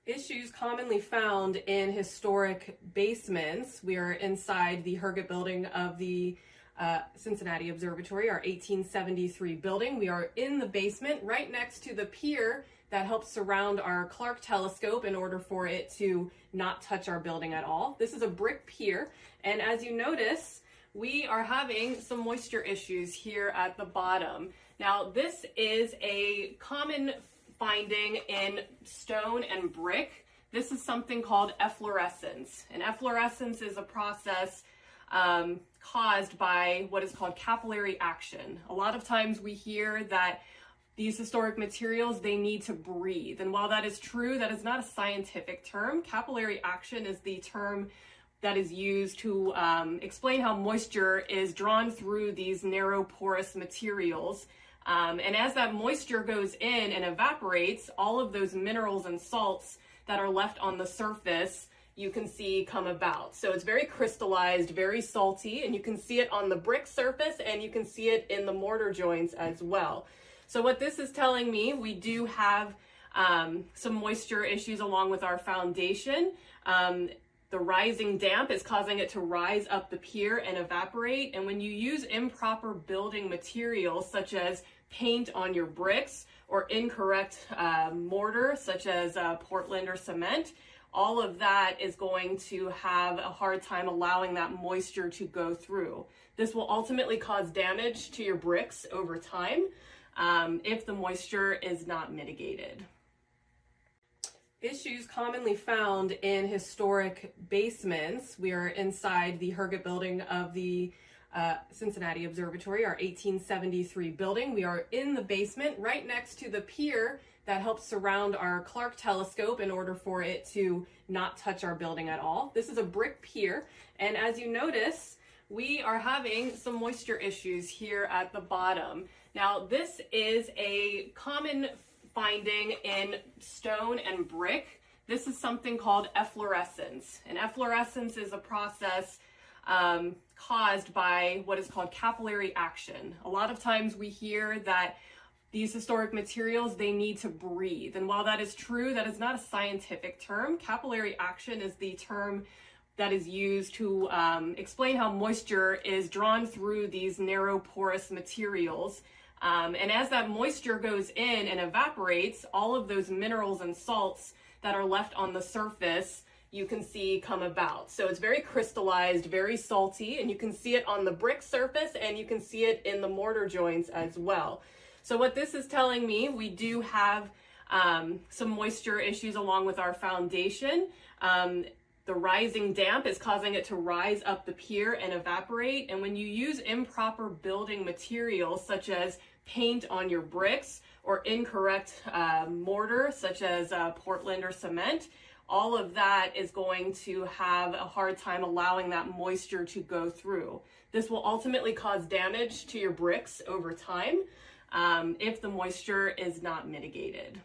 Issues commonly found in historic basements. We are inside the Herget building of the Cincinnati Observatory, our 1873 building. We are in the basement right next to the pier that helps surround our Clark telescope in order for it to not touch our building at all. This is a brick pier, and as you notice, we are having some moisture issues here at the bottom. Now, this is a common finding in stone and brick. This is something called efflorescence. And efflorescence is a process caused by what is called capillary action. A lot of times we hear that these historic materials, they need to breathe. And while that is true, that is not a scientific term. Capillary action is the term that is used to explain how moisture is drawn through these narrow porous materials. And as that moisture goes in and evaporates, all of those minerals and salts that are left on the surface, you can see come about. So it's very crystallized, very salty, and you can see it on the brick surface and you can see it in the mortar joints as well. So what this is telling me, we do have some moisture issues along with our foundation. The rising damp is causing it to rise up the pier and evaporate. And when you use improper building materials, such as paint on your bricks or incorrect mortar, such as Portland or cement, all of that is going to have a hard time allowing that moisture to go through. This will ultimately cause damage to your bricks over time if the moisture is not mitigated. Issues commonly found in historic basements. We are inside the Herget building of the Cincinnati Observatory, our 1873 building. We are in the basement right next to the pier that helps surround our Clark telescope in order for it to not touch our building at all. This is a brick pier, and as you notice, we are having some moisture issues here at the bottom. Now, this is a common finding in stone and brick. This is something called efflorescence. And efflorescence is a process caused by what is called capillary action. A lot of times we hear that these historic materials, they need to breathe. And while that is true, that is not a scientific term. Capillary action is the term that is used to explain how moisture is drawn through these narrow porous materials. And as that moisture goes in and evaporates, all of those minerals and salts that are left on the surface, you can see come about. So it's very crystallized, very salty, and you can see it on the brick surface and you can see it in the mortar joints as well. So what this is telling me, we do have some moisture issues along with our foundation. The rising damp is causing it to rise up the pier and evaporate. And when you use improper building materials, such as paint on your bricks or incorrect mortar, such as Portland or cement, all of that is going to have a hard time allowing that moisture to go through. This will ultimately cause damage to your bricks over time if the moisture is not mitigated.